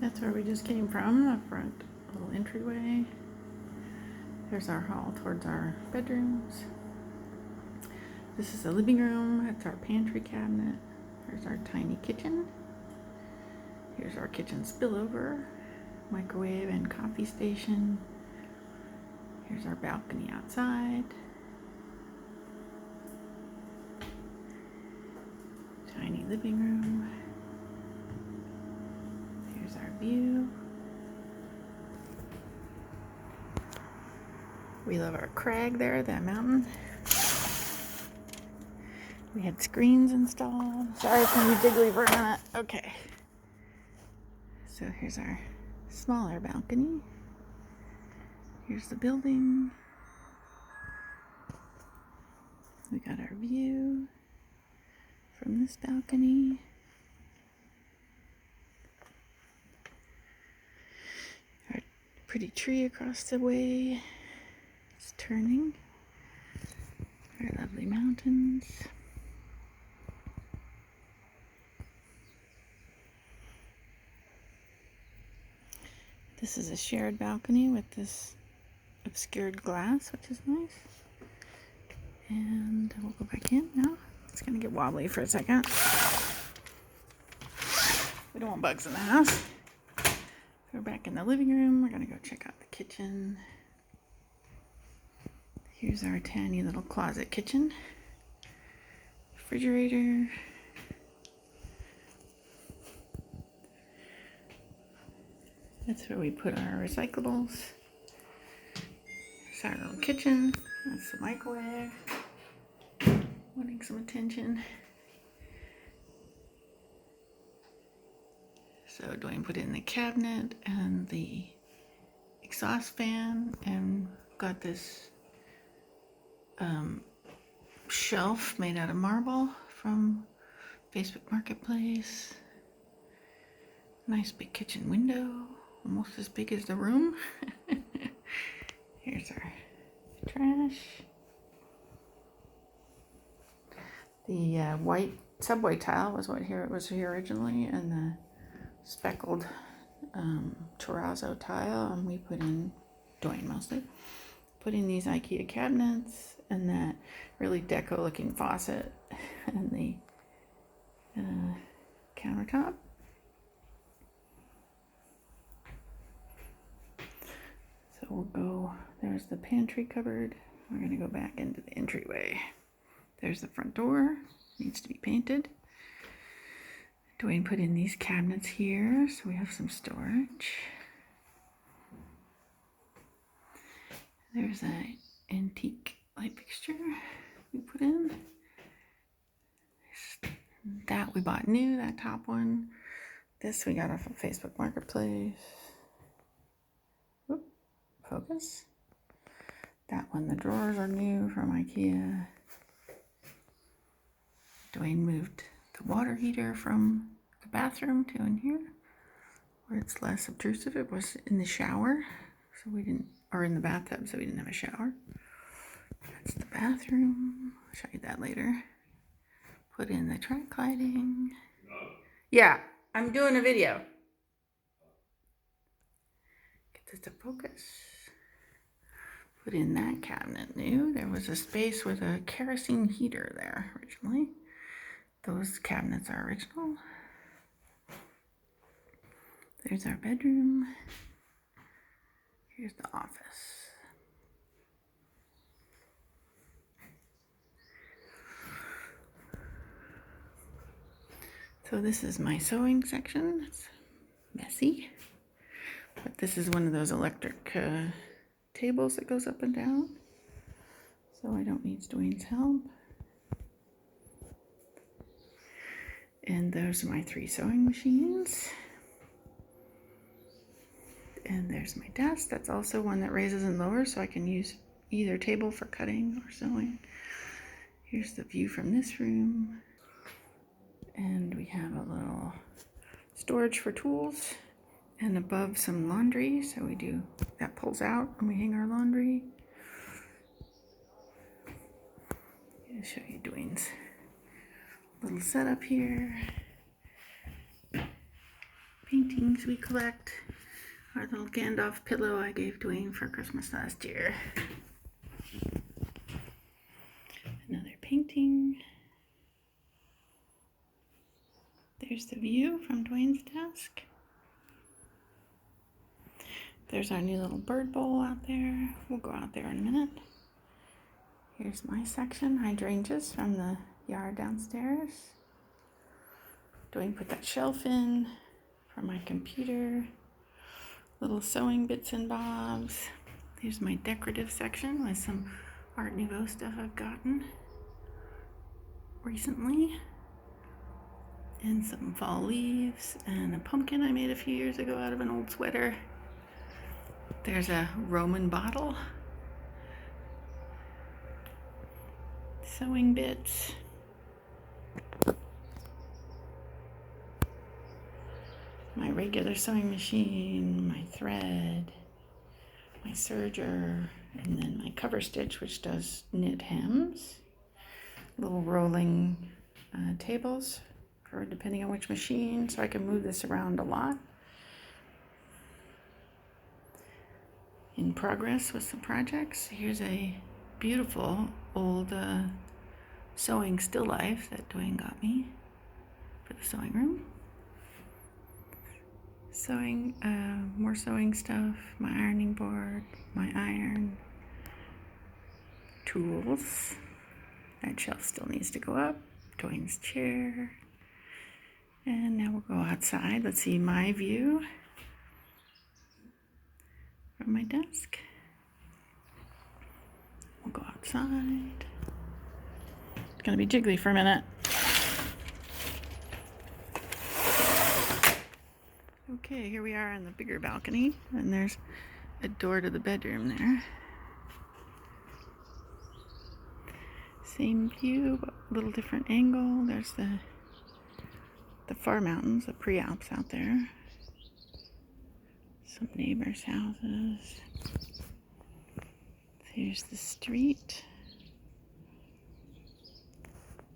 That's where we just came from, the front little entryway. There's our hall towards our bedrooms. This is the living room. That's our pantry cabinet. There's our tiny kitchen. Here's our kitchen spillover, microwave and coffee station. Here's our balcony outside. Tiny living room. Here's our view. We love our crag there, that mountain. We had screens installed. Sorry, it's gonna be jiggly for a minute. Okay. So here's our smaller balcony. Here's the building. We got our view from this balcony. Our pretty tree across the way. It's turning. Our lovely mountains. This is a shared balcony with this obscured glass, which is nice. And we'll go back in now. It's gonna get wobbly for a second. We don't want bugs in the house. We're back in the living room. We're gonna go check out the kitchen. Here's our tiny little closet kitchen. Refrigerator. That's where we put our recyclables. It's our little kitchen. That's the microwave. Wanting some attention. So Dwayne put in the cabinet and the exhaust fan, and got this shelf made out of marble from Facebook Marketplace. Nice big kitchen window, almost as big as the room. Here's our trash. The white subway tile was what was here originally, and the speckled terrazzo tile, and we put in, Dwayne mostly, put in these IKEA cabinets and that really deco looking faucet and the countertop. So we'll go, there's the pantry cupboard. We're gonna go back into the entryway. There's the front door, needs to be painted. Dwayne put in these cabinets here, so we have some storage. There's an antique light fixture we put in. That we bought new, that top one. This we got off of Facebook Marketplace. Whoop, focus. That one, the drawers are new from IKEA. Dwayne moved the water heater from the bathroom to in here, where it's less obtrusive. It was in the shower, so we didn't, or in the bathtub, so we didn't have a shower. That's the bathroom. I'll show you that later. Put in the track lighting. Yeah, I'm doing a video. Get this to focus. Put in that cabinet new. There was a space with a kerosene heater there originally. Those cabinets are original. There's our bedroom. Here's the office. So this is my sewing section. It's messy, but this is one of those electric tables that goes up and down, so I don't need Dwayne's help. And those are my 3 sewing machines. And there's my desk. That's also one that raises and lowers, so I can use either table for cutting or sewing. Here's the view from this room. And we have a little storage for tools, and above some laundry, so we do, that pulls out and we hang our laundry. I'll show you Dwayne's little setup here. paintings we collect. Our little Gandalf pillow I gave Dwayne for Christmas last year. Another painting. There's the view from Dwayne's desk. There's our new little bird bowl out there. We'll go out there in a minute. Here's my section, hydrangeas from the yard downstairs. Dwayne put that shelf in for my computer. Little sewing bits and bobs. Here's my decorative section with some Art Nouveau stuff I've gotten recently. And some fall leaves and a pumpkin I made a few years ago out of an old sweater. There's a Roman bottle. Sewing bits. My regular sewing machine, my thread, my serger, and then my cover stitch, which does knit hems. Little rolling tables for depending on which machine, so I can move this around a lot. In progress with some projects. Here's a beautiful old sewing still life that Dwayne got me for the sewing room. Sewing, more sewing stuff, my ironing board, my iron, tools. That shelf still needs to go up. Dwayne's chair. And now we'll go outside. Let's see my view from my desk. We'll go outside. It's gonna be jiggly for a minute. Okay, here we are on the bigger balcony, and there's a door to the bedroom there. Same view, but a little different angle. There's the far mountains, the pre-Alps out there. Some neighbors' houses. Here's the street.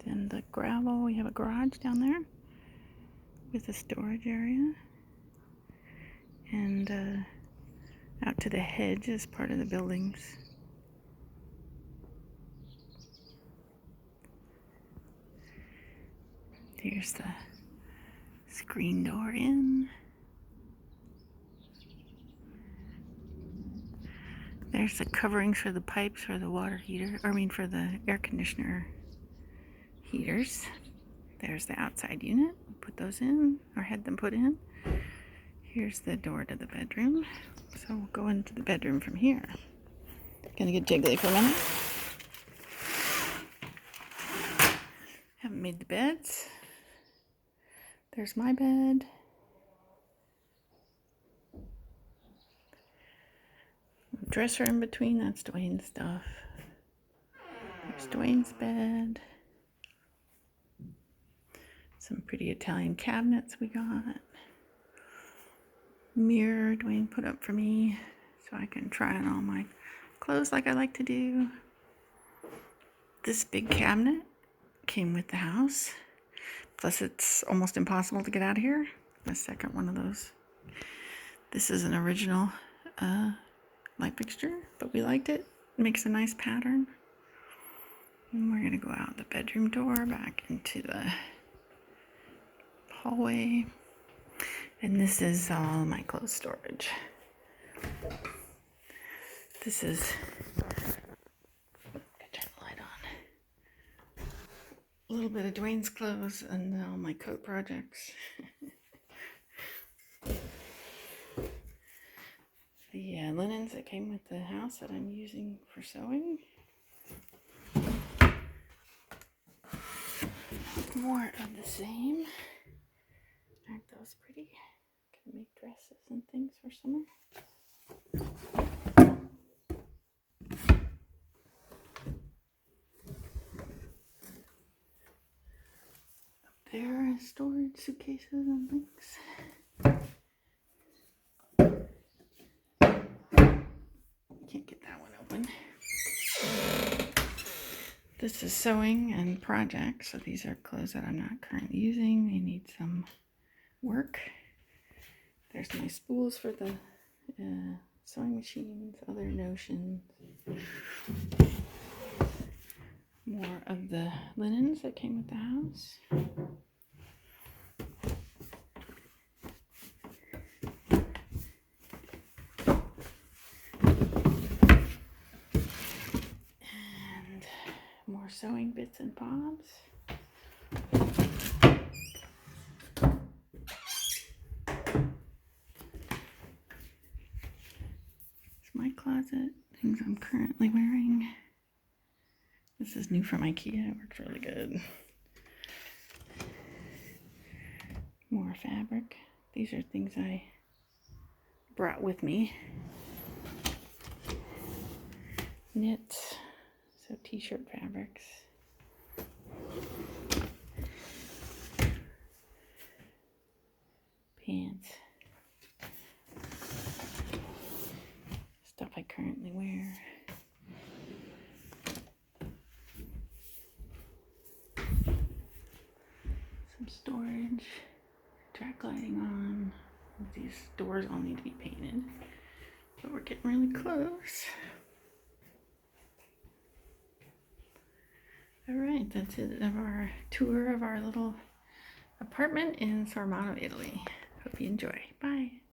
Then the gravel. We have a garage down there with a storage area. And out to the hedge is part of the buildings. Here's the screen door in. There's the coverings for the pipes for the water heater, for the air conditioner heaters. There's the outside unit. We'll put those in, or had them put in. Here's the door to the bedroom. So we'll go into the bedroom from here. Gonna get jiggly for a minute. Haven't made the beds. There's my bed. Dresser in between, that's Dwayne's stuff. There's Dwayne's bed. Some pretty Italian cabinets we got. Mirror Dwayne put up for me so I can try on all my clothes like I like to do. This big cabinet came with the house. Plus it's almost impossible to get out of here. The second one of those. This is an original light fixture, but we liked it. It makes a nice pattern. And we're gonna go out the bedroom door back into the hallway. And this is all my clothes storage. This is, turn the light on. A little bit of Dwayne's clothes and all my coat projects. The linens that came with the house that I'm using for sewing. More of the same. Aren't those pretty? Can make dresses and things for summer. Up there is storage suitcases and things. Can't get that one open. This is sewing and projects. So these are clothes that I'm not currently using. They need some work. There's my spools for the sewing machines, other notions. More of the linens that came with the house. And more sewing bits and bobs. It's my closet, things I'm currently wearing. This is new from IKEA, it works really good. More fabric. These are things I brought with me. Knits, so t-shirt fabrics. Pants. Stuff I currently wear. Some storage. Track lighting on. These doors all need to be painted, but we're getting really close. All right, that's it of our tour of our little apartment in Sormano, Italy. Hope you enjoy. Bye.